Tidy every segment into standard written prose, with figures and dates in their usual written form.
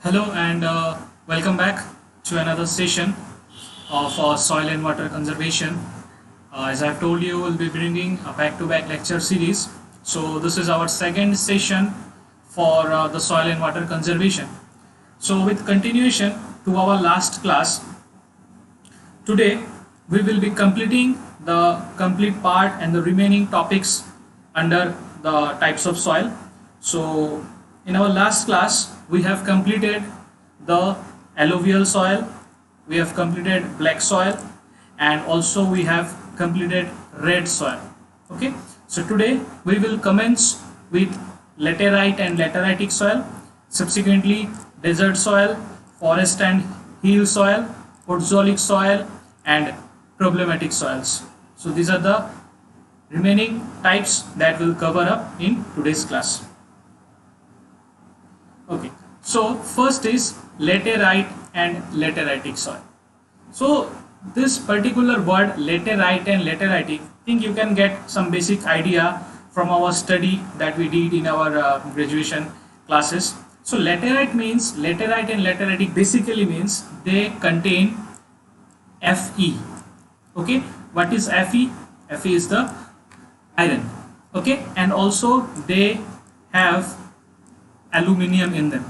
Hello and welcome back to another session of soil and water conservation. As I've told you, we'll be bringing a back-to-back lecture series. So this is our second session for the soil and water conservation. So with continuation to our last class, today we will be completing the complete part and the remaining topics under the types of soil. So in our last class we have completed the alluvial soil, we have completed black soil, and also we have completed red soil. Okay, so today we will commence with laterite and lateritic soil, subsequently desert soil, forest and hill soil, podzolic soil, and problematic soils. So these are the remaining types that we'll cover up in today's class. Okay, so first is laterite and lateritic soil. So this particular word laterite and lateritic, I think you can get some basic idea from our study that we did in our graduation classes. So laterite means, laterite and lateritic basically means they contain Fe. Okay, what is Fe? Fe is the iron. Okay, and also they have aluminium in them.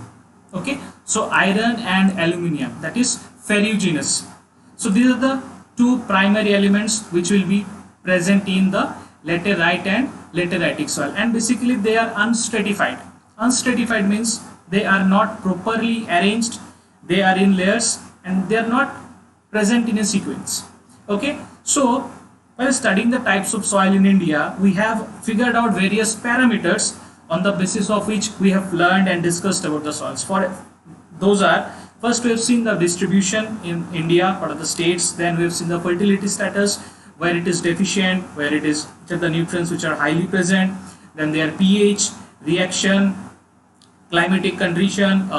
Okay, so iron and aluminium, that is ferruginous. So these are the two primary elements which will be present in the laterite and lateritic soil, and basically they are unstratified. Unstratified means they are not properly arranged, they are in layers and they are not present in a sequence. Okay, so while studying the types of soil in India, we have figured out various parameters on the basis of which we have learned and discussed about the soils. For those are, first we have seen the distribution in India, what are the states, then we have seen the fertility status, where it is deficient, where it is the nutrients which are highly present, then their pH, reaction, climatic condition,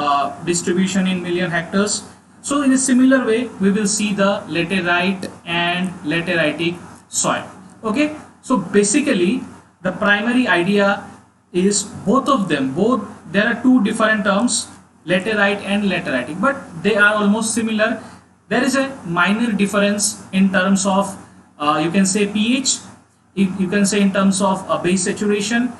distribution in million hectares. So in a similar way we will see the laterite and lateritic soil. Okay, so basically the primary idea is both of them, there are two different terms, laterite and lateritic, but they are almost similar. There is a minor difference in terms of you can say pH, you can say in terms of base saturation,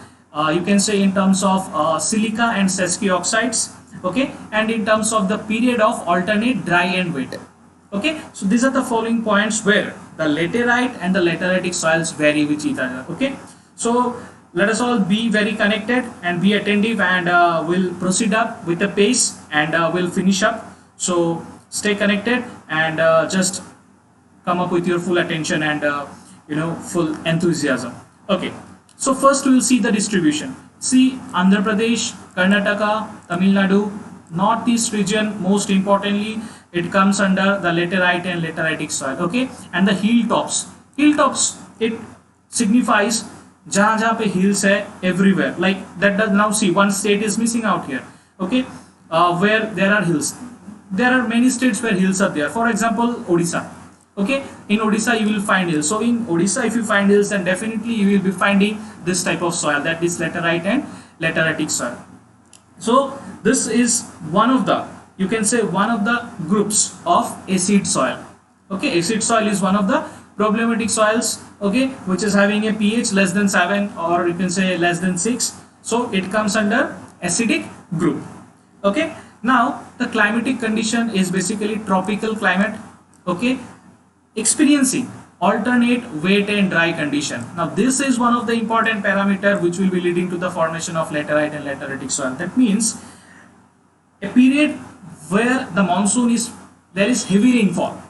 you can say in terms of silica and sesqui oxides. Okay, and in terms of the period of alternate dry and wet. Okay, so these are the following points where the laterite and the lateritic soils vary with each other. Okay, so let us all be very connected and be attentive, and we'll proceed up with the pace, and we'll finish up. So stay connected and just come up with your full attention and full enthusiasm. Okay, so first we will see the distribution. See, Andhra Pradesh, Karnataka, Tamil Nadu, northeast region, most importantly it comes under the laterite and lateritic soil. Okay, and the hilltops, it signifies जहाँ जहाँ पे hills है everywhere, like that does. Now see, one state is missing out here. Okay, where there are hills, there are many states where hills are there. For example, Odisha. Okay, in Odisha you will find hills. So in Odisha if you find hills, then definitely you will be finding this type of soil, that is laterite and lateritic soil. So this is one of the, you can say one of the groups of acid soil. Okay, acid soil is one of the problematic soils, okay, which is having a pH less than 7, or you can say less than 6. So it comes under acidic group. Okay, now the climatic condition is basically tropical climate. Okay, experiencing alternate wet and dry condition. Now this is one of the important parameter which will be leading to the formation of laterite and lateritic soil. That means a period where the monsoon is, there is heavy rainfall,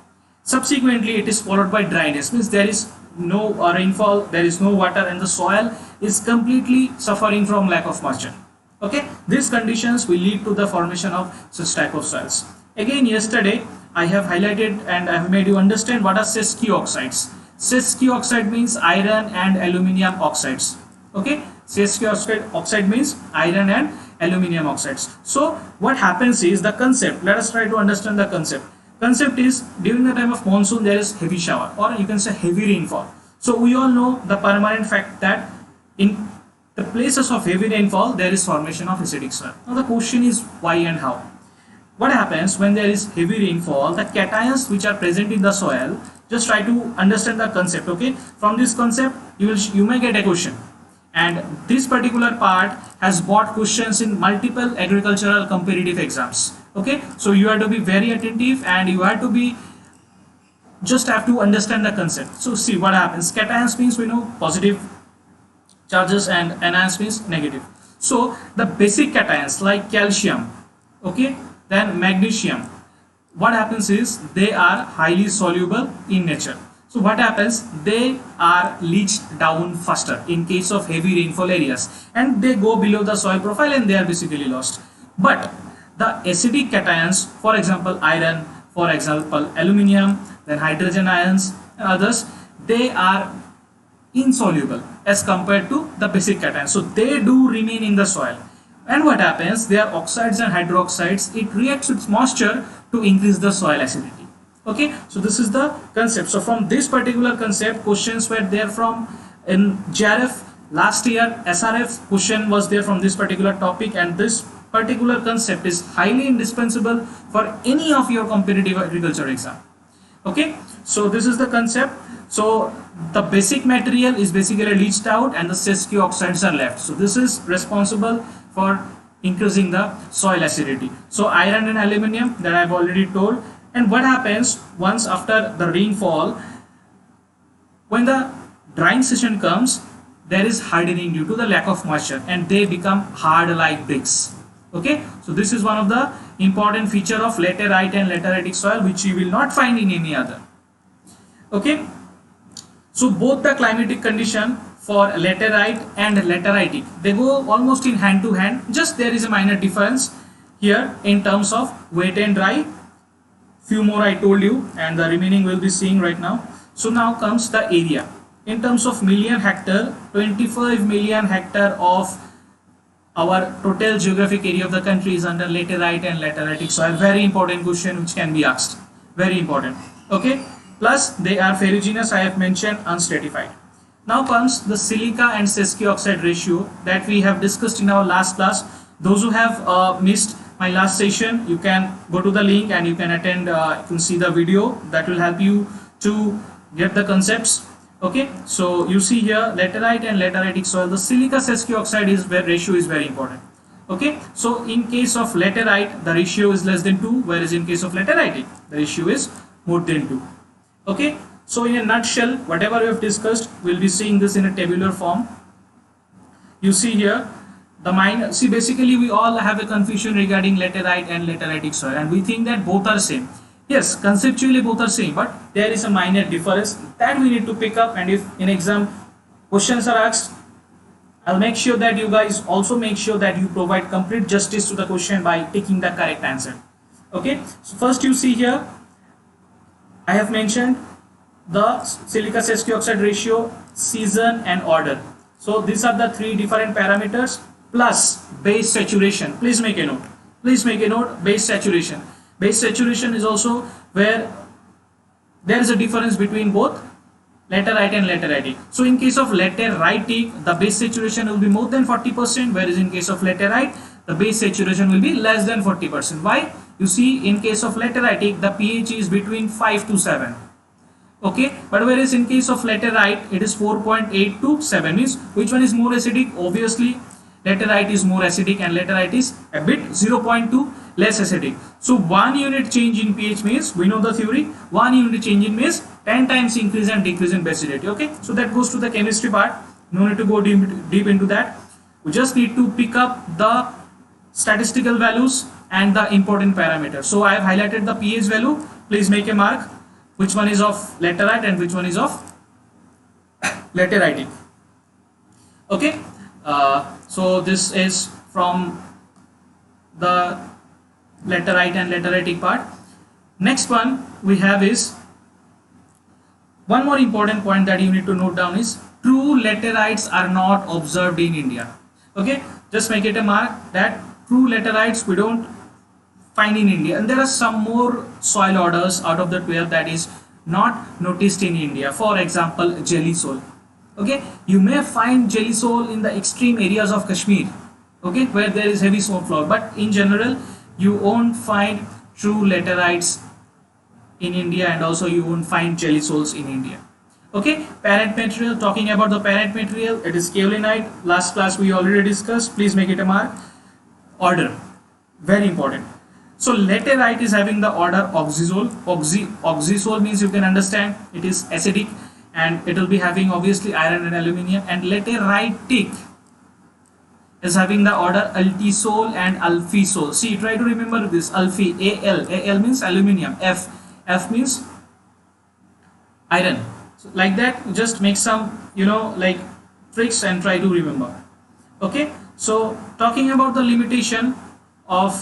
subsequently it is followed by dryness, means there is no rainfall, there is no water, and the soil is completely suffering from lack of moisture. Okay, these conditions will lead to the formation of such type of soils. Again, yesterday I have highlighted and I have made you understand what are sesqui oxides. Sesqui oxide means iron and aluminium oxides. Okay, sesqui oxide means iron and aluminium oxides. So what happens is the concept, let us try to understand the concept. Concept is, during the time of monsoon there is heavy shower, or you can say heavy rainfall. So we all know the permanent fact that in the places of heavy rainfall there is formation of acidic soil. Now the question is why and how. what happens when there is heavy rainfall, the cations which are present in the soil, just try to understand the concept. Okay, from this concept you may get a question, and this particular part has brought questions in multiple agricultural competitive exams. Okay, so you have to be very attentive and you have to be just have to understand the concept. So see what happens. Cations means we know positive charges and anions means negative. So the basic cations like calcium, okay, then magnesium, what happens is they are highly soluble in nature. So what happens, they are leached down faster in case of heavy rainfall areas, and they go below the soil profile and they are basically lost. But the acidic cations, for example iron, for example aluminium, then hydrogen ions and others, they are insoluble as compared to the basic cations, so they do remain in the soil. And what happens, they are oxides and hydroxides, it reacts with moisture to increase the soil acidity. Okay, so this is the concept. So from this particular concept, questions were there from in JRF last year, SRF question was there from this particular topic, and this particular concept is highly indispensable for any of your competitive agriculture exam. Okay, so this is the concept. So the basic material is basically leached out and the sesquio oxides are left. So this is responsible for increasing the soil acidity. So iron and aluminium that I've already told. And what happens once after the rainfall, when the drying season comes, there is hardening due to the lack of moisture and they become hard like bricks. Okay, so this is one of the important feature of laterite and lateritic soil which you will not find in any other. Okay, so both the climatic condition for laterite and lateritic, they go almost in hand to hand, just there is a minor difference here in terms of wet and dry. Few more I told you and the remaining we'll be seeing right now. So now comes the area. In terms of million hectare, 25 million hectare of our total geographic area of the country is under laterite and lateritic soil. Very important question which can be asked. Very important. Okay. Plus they are ferruginous, I have mentioned, unstratified. Now comes the silica and sesquio oxide ratio that we have discussed in our last class. Those who have missed my last session, you can go to the link and you can attend, you can see the video that will help you to get the concepts. Okay, so you see here laterite and lateritic soil, the silica sesquio oxide is where ratio is very important. Okay, so in case of laterite the ratio is less than 2, whereas in case of lateritic the ratio is more than 2. Okay, so in a nutshell, whatever we have discussed, we'll be seeing this in a tabular form. You see here the minor, see basically we all have a confusion regarding laterite and lateritic soil and we think that both are same. Yes, conceptually both are same, but there is a minor difference that we need to pick up, and if in exam questions are asked, I'll make sure that you guys also make sure that you provide complete justice to the question by taking the correct answer. Okay, so first you see here I have mentioned the silica sesquio oxide ratio, season and order. So these are the three different parameters plus base saturation. Please make a note. Please make a note, base saturation. Base saturation is also where there is a difference between both laterite and lateritic. So in case of lateritic, the base saturation will be more than 40%, whereas in case of laterite, the base saturation will be less than 40%. Why? You see, in case of lateritic, the pH is between 5 to 7. Okay, but whereas in case of laterite, it is 4.8 to 7. Means which one is more acidic? Obviously, laterite is more acidic and laterite is a bit 0.2 less acidic. So 1 unit change in pH means, we know the theory, 1 unit change in means 10 times increase and decrease in base acidity. Okay, so that goes to the chemistry part. No need to go deep into that. We just need to pick up the statistical values and the important parameters. So I have highlighted the pH value. Please make a mark. Which one is of laterite and which one is of lateritic. Okay, so this is from the laterite and lateritic part. Next one we have is one more important point that you need to note down is true laterites are not observed in India. Okay, just make it a mark that true laterites we don't find in India, and there are some more soil orders out of the 12 that is not noticed in India. For example, jelly soil. Okay, you may find jelly soil in the extreme areas of Kashmir, okay, where there is heavy snowfall, but in general you won't find true laterites in India, and also you won't find jelly soils in India. Okay, parent material, talking about the parent material, it is kaolinite. Last class we already discussed, please make it a mark. Order, very important. So laterite is having the order oxazole. Oxazole means, you can understand, it is acidic, and it will be having obviously iron and aluminium. And lateritic is having the order altisol and alfisol. See, try to remember this. Alfi, Al means aluminium, F means iron. So like that, just make some, like tricks and try to remember. Okay, so talking about the limitation of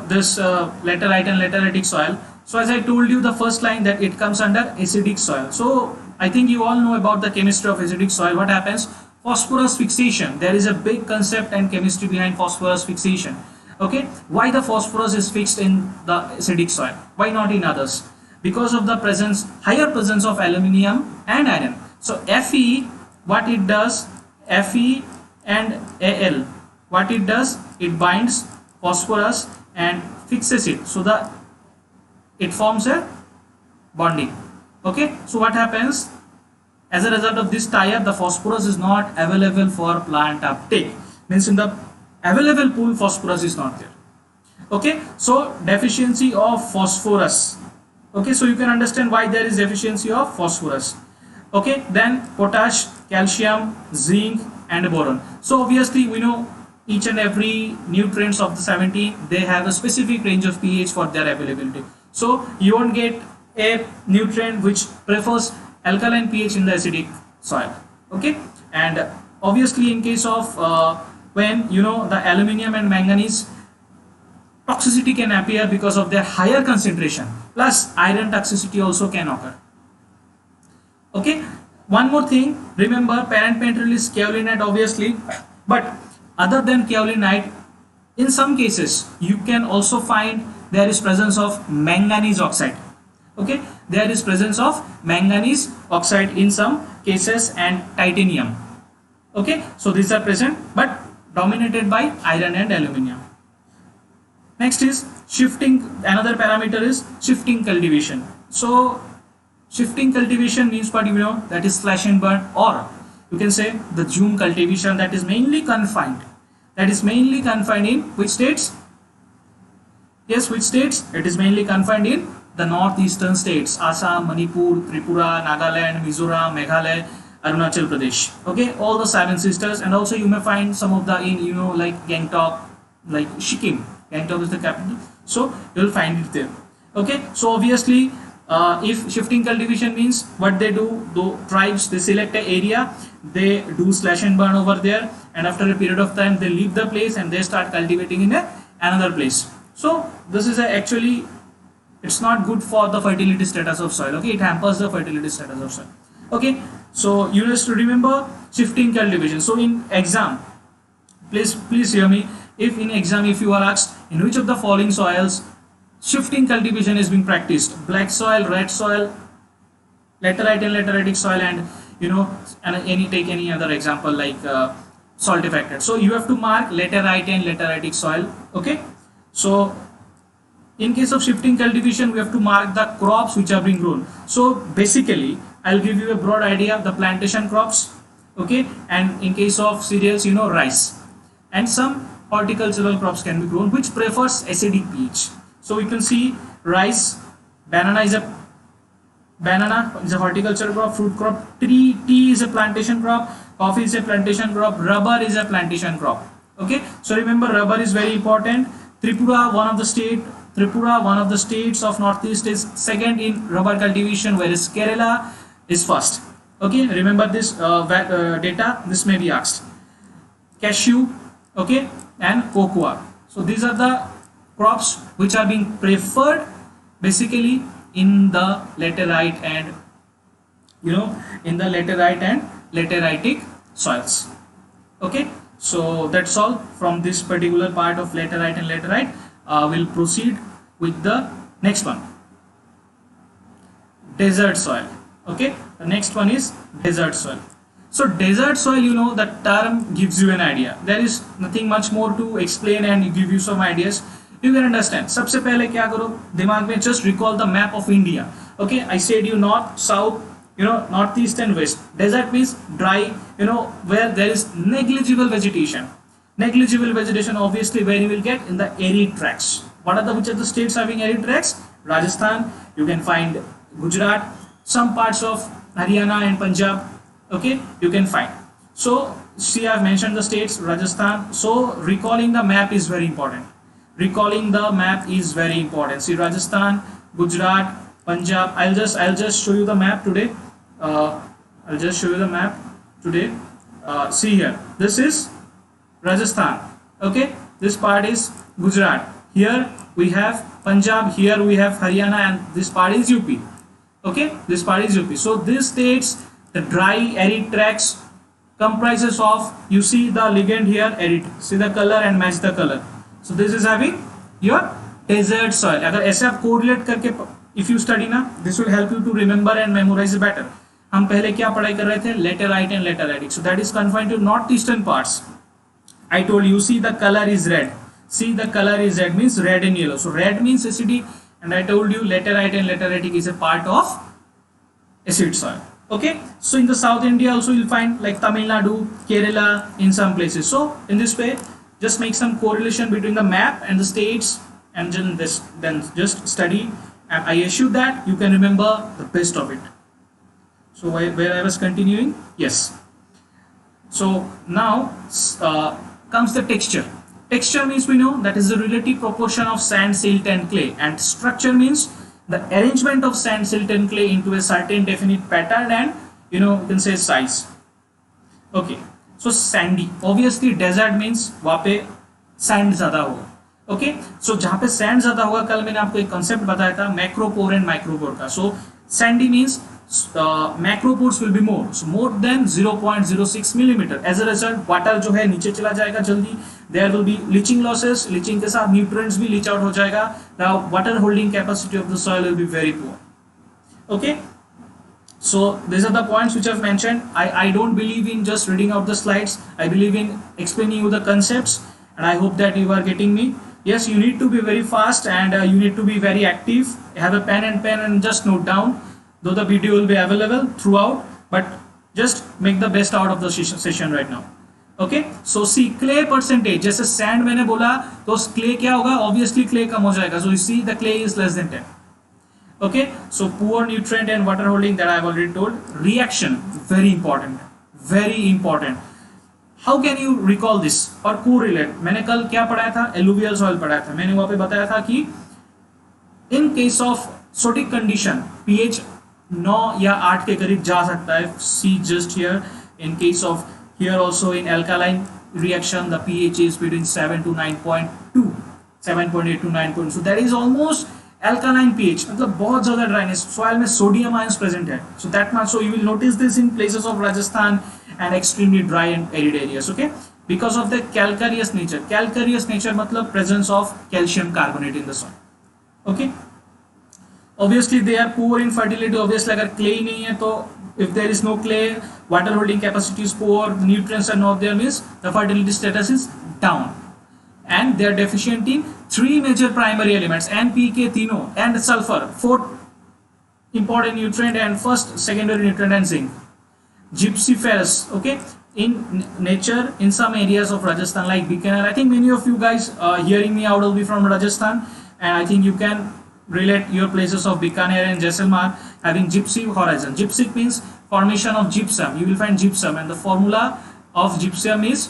this laterite and lateritic soil. So as I told you, the first line, that it comes under acidic soil. So I think you all know about the chemistry of acidic soil. What happens? Phosphorus fixation. There is a big concept and chemistry behind phosphorus fixation. Okay, why the phosphorus is fixed in the acidic soil? Why not in others? Because of the higher presence of aluminium and iron. So Fe, what it does, Fe and Al, what it does, it binds phosphorus and fixes it, so that it forms a bonding. Okay, so what happens? As a result of this tie-up, the phosphorus is not available for plant uptake. Means in the available pool, phosphorus is not there. Okay, so deficiency of phosphorus. Okay, so you can understand why there is deficiency of phosphorus. Okay, then potash, calcium, zinc and boron. So obviously we know each and every nutrients of the 17, they have a specific range of pH for their availability. So you won't get a nutrient which prefers alkaline pH in the acidic soil. Okay, and obviously in case of when the aluminium and manganese, toxicity can appear because of their higher concentration, plus iron toxicity also can occur. Okay, one more thing, remember parent material is kaolinite obviously, but other than kaolinite, in some cases you can also find there is presence of manganese oxide. Okay, there is presence of manganese oxide in some cases, and titanium. Okay, so these are present but dominated by iron and aluminium. Next is shifting. Another parameter is shifting cultivation. So shifting cultivation means what, that is slash and burn, or you can say the Zoom cultivation, that is mainly confined. That is mainly confined in which states? Yes, which states? It is mainly confined in the northeastern states: Assam, Manipur, Tripura, Nagaland, Mizoram, Meghalaya, Arunachal Pradesh. Okay, all the seven sisters, and also you may find some of the in like Gangtok, like Sikkim. Gangtok is the capital, so you will find it there. Okay, so obviously if shifting cultivation means, what they do, the tribes, they select an area, they do slash and burn over there, and after a period of time they leave the place and they start cultivating in another place. So this is actually, it's not good for the fertility status of soil. Okay, it hampers the fertility status of soil. Okay, so you just remember shifting cultivation. So in exam, please hear me, if in exam if you are asked in which of the following soils shifting cultivation is being practiced, black soil, red soil, laterite and lateritic soil, and and take any other example like saltified. So you have to mark laterite and lateritic soil. Okay, so in case of shifting cultivation, we have to mark the crops which are being grown. So basically I'll give you a broad idea, the plantation crops. Okay, and in case of cereals, rice, and some horticultural crops can be grown which prefers acidic pH. So you can see rice, banana is a horticultural crop, fruit crop, tea is a plantation crop, coffee is a plantation crop, rubber is a plantation crop. Okay, so remember rubber is very important. Tripura, one of the states of Northeast, is second in rubber cultivation, whereas Kerala is first. Okay, remember this data, this may be asked. Cashew, okay, and cocoa. So these are the crops which are being preferred basically in the laterite and lateritic soils. Okay, so that's all from this particular part of laterite and laterite. We'll proceed with the next one, desert soil. Okay, the next one is desert soil. So desert soil, you know, the term gives you an idea. There is nothing much more to explain and give you some ideas. You can understand. सबसे पहले क्या करो दिमाग में, just recall the map of India. Okay, I said you north, south, you know, northeast and west. Desert means dry, you know, where there is negligible vegetation. Negligible vegetation, obviously, where you will get in the arid tracts. Which are the states having arid tracts? Rajasthan. You can find Gujarat, some parts of Haryana and Punjab. Okay, you can find. So see, I've mentioned the states, Rajasthan. So recalling the map is very important. Recalling the map is very important. See, Rajasthan, Gujarat, Punjab. I'll just show you the map today. I'll just show you the map today. See here, this is Rajasthan. Okay, this part is Gujarat. Here we have Punjab. Here we have Haryana, and this part is UP. Okay, this part is UP. So these states, the dry arid tracts comprises of, you see the legend here, arid. See the color and match the color. So this is having your desert soil. अगर ऐसे आप correlate करके if you study ना, this will help you to remember and memorize better. हम पहले क्या पढ़ाई कर रहे थे? Laterite and lateritic. So that is confined to northeastern parts. I told you, see the color is red. See the color is red, means red and yellow. So red means acidic, and I told you laterite and lateritic is a part of acid soil. Okay, so in the South India also you'll find like Tamil Nadu, Kerala in some places. So in this way, just make some correlation between the map and the states, and then just study, and I assure that you can remember the best of it. So where I was continuing, yes. So now comes the texture. Texture means we know that is the relative proportion of sand, silt and clay, and structure means the arrangement of sand, silt and clay into a certain definite pattern and, you know, you can say size. Okay, so sandy, obviously desert means वहाँ पे sand ज़्यादा होगा. Okay, so जहाँ पे sand ज़्यादा होगा, कल मैंने आपको एक concept बताया था macropore and micropore का. So sandy means macropores will be more, so more than 0.06 millimeter. As a result, water जो है नीचे चला जाएगा जल्दी. There will be leaching losses. Leaching के साथ nutrients भी leach out हो जाएगा. Now water holding capacity of the soil will be very poor. Okay, so these are the points which I've mentioned. I don't believe in just reading out the slides. I believe in explaining you the concepts, and I hope that you are getting me. Yes, you need to be very fast, and you need to be very active. Have a pen and just note down. Though the video will be available throughout, but just make the best out of the session right now. Okay, so see clay percentage, जैसे sand मैंने बोला तो clay क्या होगा? Obviously clay कम हो जाएगा. So you see the clay is less than 10. Okay, so poor nutrient and water holding, that I have already told. Reaction, very important, very important. How can you recall this or correlate? मैंने कल क्या पढ़ाया था? Alluvial soil पढ़ाया था. मैंने वहाँ पे बताया था कि in case of sotic condition, pH 9 या 8 के करीब जा सकता है. See just here, in case of here also in alkaline reaction, the pH is between 7 to 9.2, 7.8 to 9. So that is almost alkaline pH. मतलब बहुत ज़्यादा dryness. Soil में sodium ions present है. So that much. So you will notice this in places of Rajasthan and extremely dry and arid areas. Okay, because of the calcareous nature. Calcareous nature मतलब presence of calcium carbonate in the soil. Okay. Obviously they are poor in fertility. Obviously अगर clay नहीं है तो if there is no clay, water holding capacity is poor, the nutrients are not there, means the fertility status is down, and they are deficient in 3 major primary elements, N, P, K तीनों, and sulfur, 4th important nutrient, and first secondary nutrient, and zinc. Gypsiferous. Okay, in nature in some areas of Rajasthan like Bikaner, I think many of you guys hearing me out will be from Rajasthan, and I think you can relate your places of Bikaner and Jaisalmer having gypsy horizon. Gypsy means formation of gypsum. You will find gypsum, and the formula of gypsum is,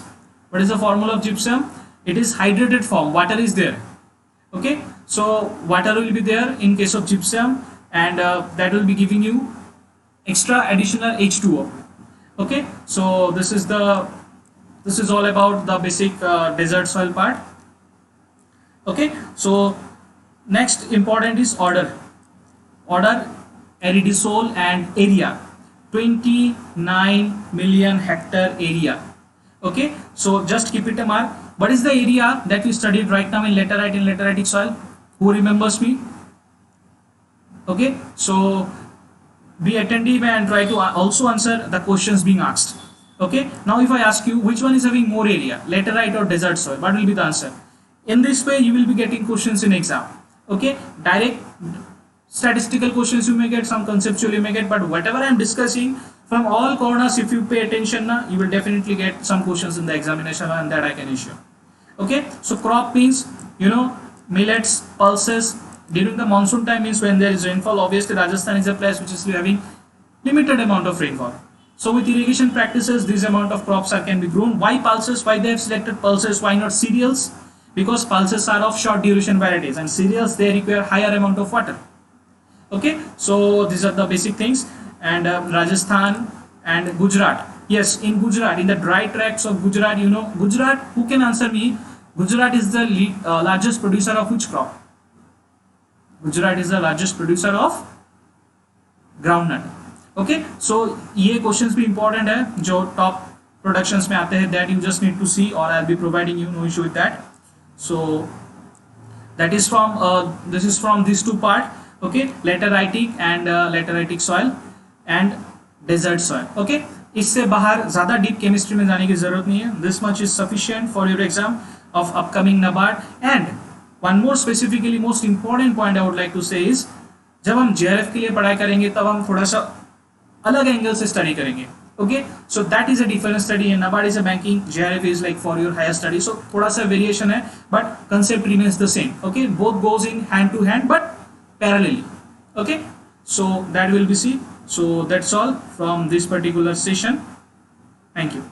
what is the formula of gypsum? It is hydrated form. Water is there. Okay, so water will be there in case of gypsum, and that will be giving you extra additional H2O. Okay, so this is all about the basic desert soil part. Okay, so next important is order, aridisol, and area. 29 million hectare area. Okay, so just keep it a mark. What is the area that we studied right now in laterite and lateritic soil? Who remembers me? Okay, so be attentive and try to also answer the questions being asked. Okay, now if I ask you which one is having more area, laterite or desert soil, what will be the answer? In this way you will be getting questions in exam. Okay, direct statistical questions you may get, some conceptual you may get, but whatever I am discussing from all corners, if you pay attention now, you will definitely get some questions in the examination, and that I can assure. Okay, so crop means, you know, millets, pulses. During the monsoon time means when there is rainfall. Obviously Rajasthan is a place which is having limited amount of rainfall, so with irrigation practices this amount of crops can be grown. Why pulses? Why they have selected pulses? Why not cereals? Because pulses are of short duration varieties, and cereals they require higher amount of water. Okay, so these are the basic things. And Rajasthan and Gujarat. Yes, in Gujarat, in the dry tracts of Gujarat, you know, Gujarat, who can answer me? Gujarat is the largest producer of which crop? Gujarat is the largest producer of groundnut. Okay, so ये questions भी important है जो top productions में आते हैं, that you just need to see, or I'll be providing you, no issue with that. So that is from this is from these two part. Okay, lateritic and lateritic soil and desert soil. Okay, इससे बाहर ज़्यादा deep chemistry में जाने की ज़रूरत नहीं है. This much is sufficient for your exam of upcoming NABARD. And one more specifically most important point I would like to say is, जब हम JRF के लिए पढ़ाई करेंगे तब हम थोड़ा सा अलग एंगल से स्टडी करेंगे. Okay, so that is a different study, and NABARD is a banking, JRF is like for your higher study, so थोड़ा सा variation है, but concept remains the same. Okay, both goes in hand to hand but parallelly. Okay, so that will be see. So that's all from this particular session. Thank you.